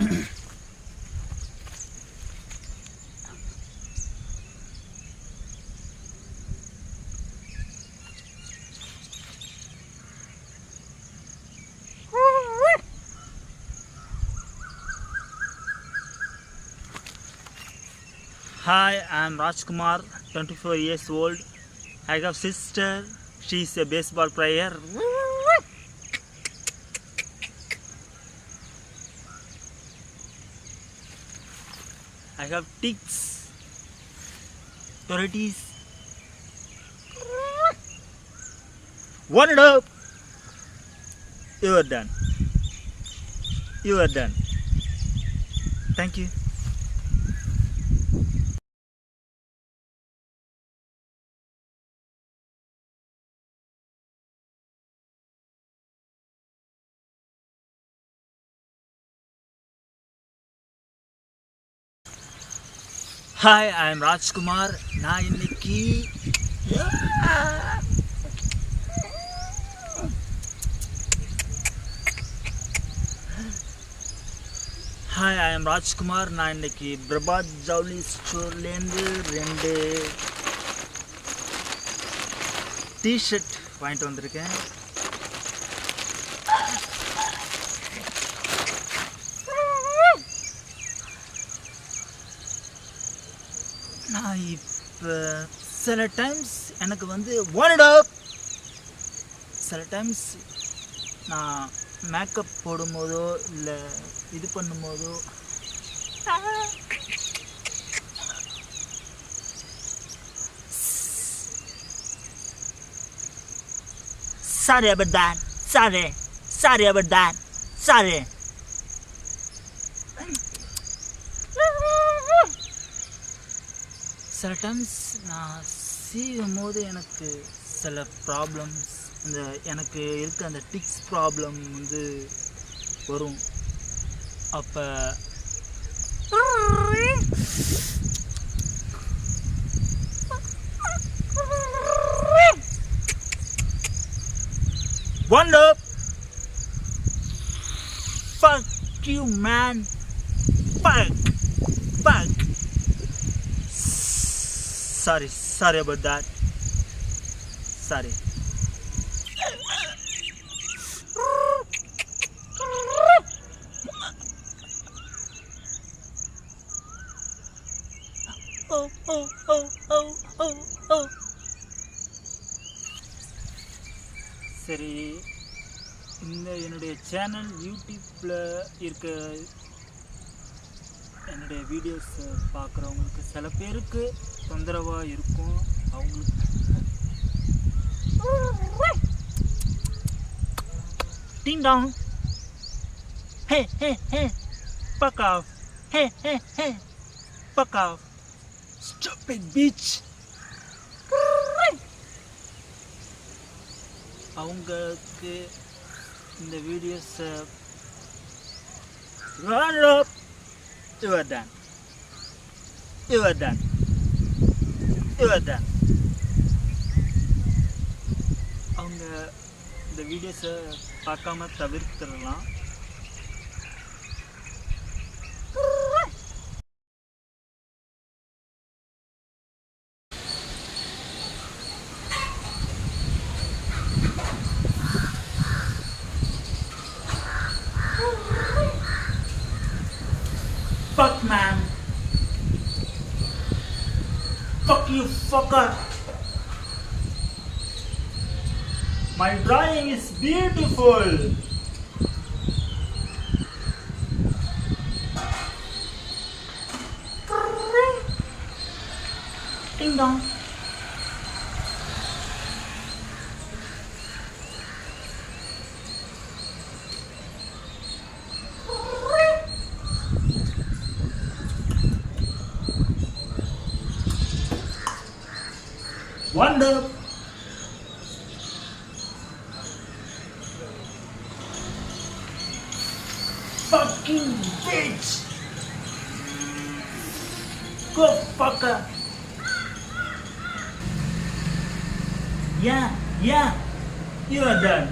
Hi, I'm Rajkumar, 24 years old. I have sister. She's a baseball player. I have ticks, authorities. One it up. You are done. You are done. Thank you. Hi, I'm Rajkumar. நான் இன்னைக்கு Hi, I am Rajkumar. நான் இன்னைக்கு பிரபாத் ஜவுளி ஸ்டோர்லேருந்து 2 T shirt வாங்கிட்டு வந்திருக்கேன். நான் இப்போ சில டைம்ஸ் எனக்கு வந்து சில டைம்ஸ் நான் மேக்கப் போடும்போதோ இல்லை இது பண்ணும்போதோ sorry about that. Sorry about that. Sorry. சில டைம்ஸ் நான் செய்யும் போது எனக்கு சில ப்ராப்ளம்ஸ் எனக்கு இருக்க அந்த டிக்ஸ் ப்ராப்ளம் வந்து வரும். அப்போ one up. Fuck you, man. Fuck. Sorry about that. Sorry. Oh. சரி, என்னுடைய சேனல் யூடியூப்பில் இருக்க என்னுடைய வீடியோஸ் பார்க்குறவங்களுக்கு சில பேருக்கு தொந்தரவாக இருக்கும். அவங்களுக்கு ding dong. Hey, fuck off. Hey, fuck off. Stupid bitch. அவங்களுக்கு இந்த வீடியோஸை run up. You are done. அவங்க இந்த வீடியோஸை பார்க்காம தவிர்த்துடலாம். Fuck man. Fuck you fucker. My drawing is beautiful. Ding dong. Wonder. Fucking bitch. Go fucker. Yeah. You are done.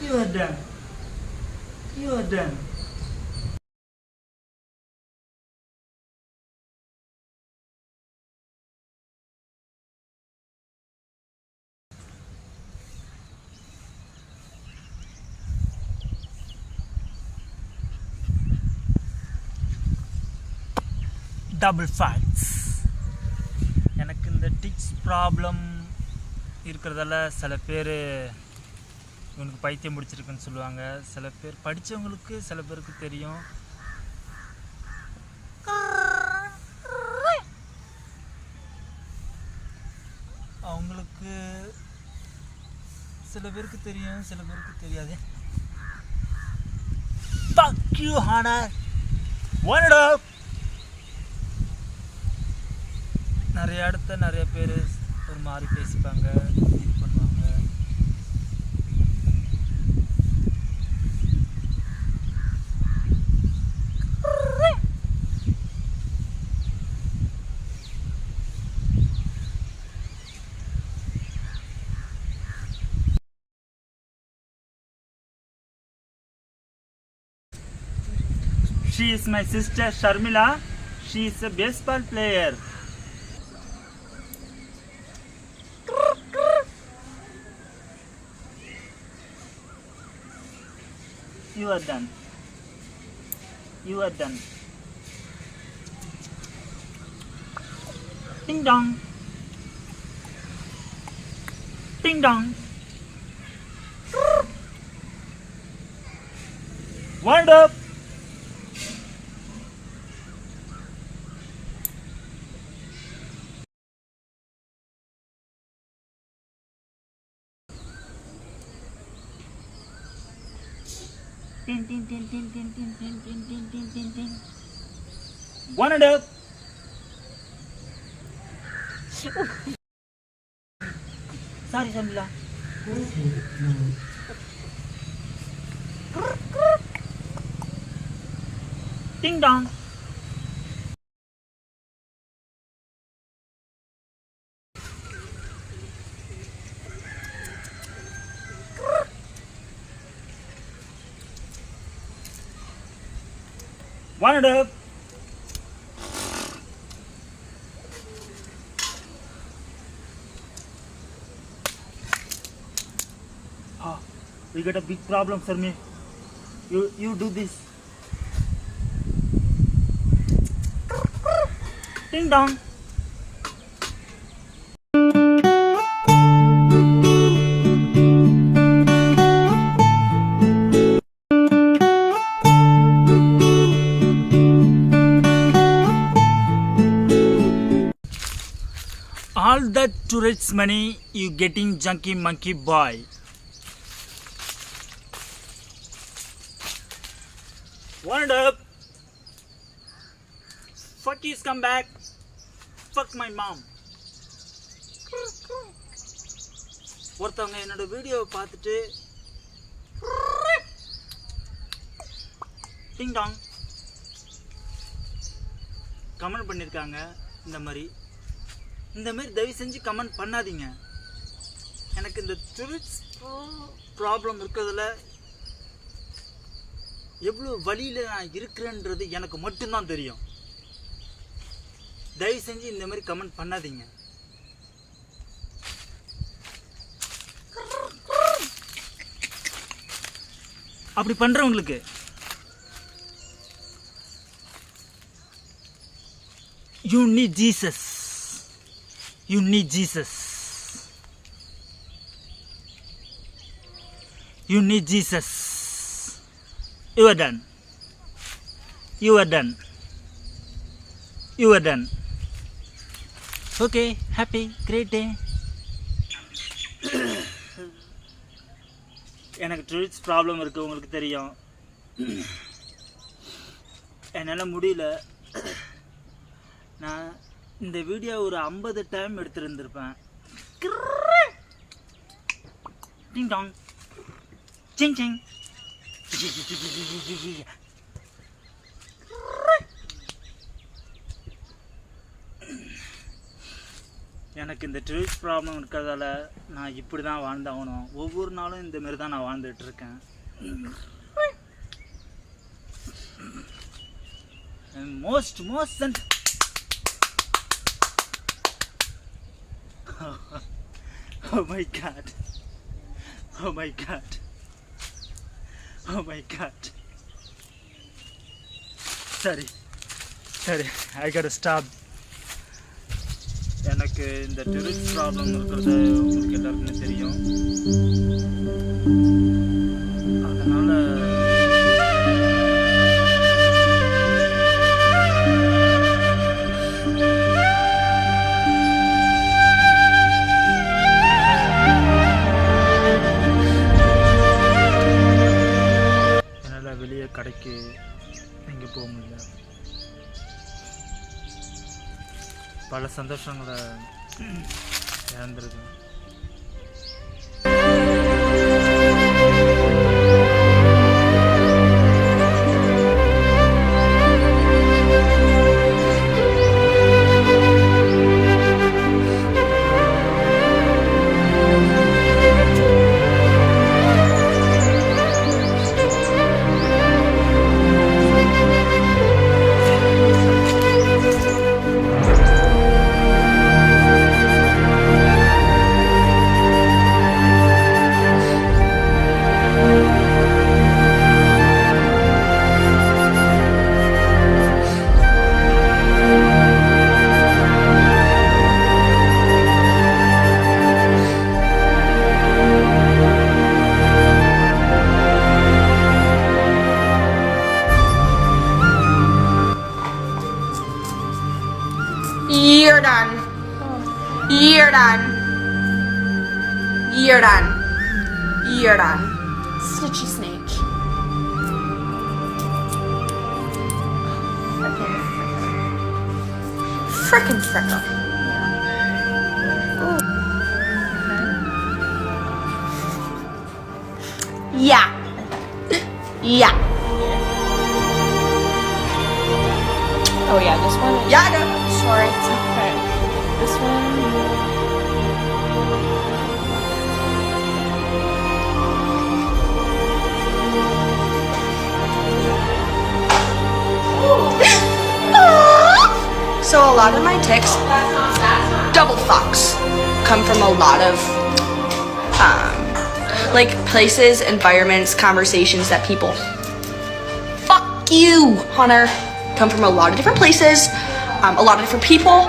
You are done. You are done. Double facts. எனக்கு இந்த Dix problem இருக்கிறதால சில பேர் இவனுக்கு பைத்தியம் முடிச்சிருக்குன்னு சொல்லுவாங்க. சில பேர் படித்தவங்களுக்கு சில பேருக்கு தெரியும். அவங்களுக்கு சில பேருக்கு தெரியும், சில பேருக்கு தெரியாது. Fuck you, Hana. What it up? நிறைய இடத்த நிறைய பேர் ஒரு மாதிரி பேசிப்பாங்க, இது பண்ணுவாங்க. She is my sister Sharmila. She is a baseball player. You are done. You are done. Ding dong. Ding dong. Wind up. Tin tin tin tin tin tin tin tin tin tin tin tin. One and up. Sorry, Shamila. Ding dong. One and up. We got a big problem, Sarmi. You do this. Ding dong. All that tourists money you getting, junkie monkey boy. Wind up. Fuck you, scumbag. Fuck my mom. ஒருத்தவங்க என்னோட வீடியோவை பார்த்துட்டு டிங் Tang comment பண்ணியிருக்காங்க. இந்த மாதிரி தயவு செஞ்சு comment பண்ணாதீங்க. எனக்கு இந்த டூரிஸ்ட் ப்ராப்ளம் இருக்கிறதுல எவ்வளோ வழியில் நான் இருக்கிறேன்றது எனக்கு மட்டும்தான் தெரியும். தயவு செஞ்சு இந்த மாதிரி கமெண்ட் பண்ணாதீங்க. அப்படி பண்ணுறவங்களுக்கு you need Jesus. You need Jesus. You need Jesus. You are done. You are done. You are done. Okay, happy, great day. எனக்கு ட்ரில்ஸ் ப்ராப்ளம் இருக்குது, உங்களுக்கு தெரியும். என்னால் முடியல. நான் இந்த வீடியோ ஒரு 50 டைம் எடுத்துருந்துருப்பேன். டிங் டாங் சிங் சிங். எனக்கு இந்த ட்வில்ஸ் ப்ராப்ளம் இருக்கிறதால நான் இப்படி தான் வாழ்ந்தாகணும். ஒவ்வொரு நாளும் இந்தமாரி தான் நான் வாழ்ந்துட்டுருக்கேன். Most and oh my god, oh my god, oh my god. சரி I gotta stop. எனக்கு இந்த ட்வில்ஸ் ப்ராப்ளம் இருக்கிறது உங்களுக்கு எல்லாருக்குமே தெரியும். அதனால் என்னால் வெளியே கடைக்கு எங்கே போக முடியல. பல சந்தோஷங்களை இழந்துருக்கேன். You're done. You're done. You're done. You're done. Snitchy snake. Frickin' frickle. Yeah. Yeah. Oh yeah, this one is... Yeah, I know. Sorry. Okay. This one... So a lot of my tics, double fucks, come from a lot of like places, environments, conversations that people, fuck you, Hunter, come from a lot of different places, a lot of different people.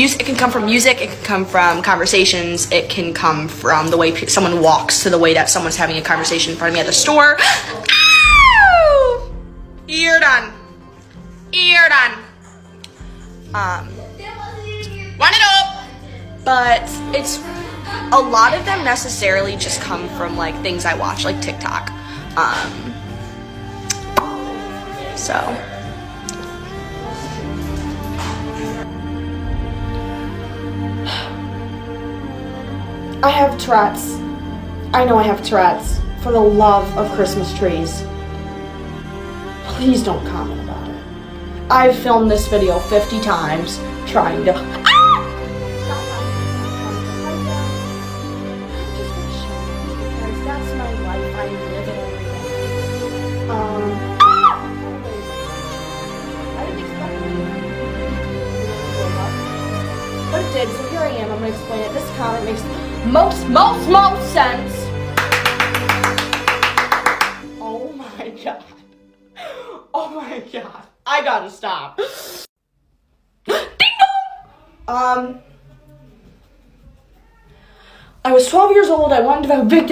Music, it can come from music, it can come from conversations, it can come from the way someone walks to the way that someone's having a conversation in front of me at the store. Ow! You're done. You're done. Wind it up! But it's, a lot of them necessarily just come from like things I watch, like TikTok. So. I have Tourette's. I know I have Tourette's. For the love of Christmas trees, please don't comment about it. I've filmed this video 50 times trying to... That's my life. I live it every day. I didn't expect it to blow up. But it did, so here I am. I'm going to explain it. This comment makes most sense. Oh my god. Oh my god. I gotta stop. Ding dong! I was 12 years old. I wanted to have a big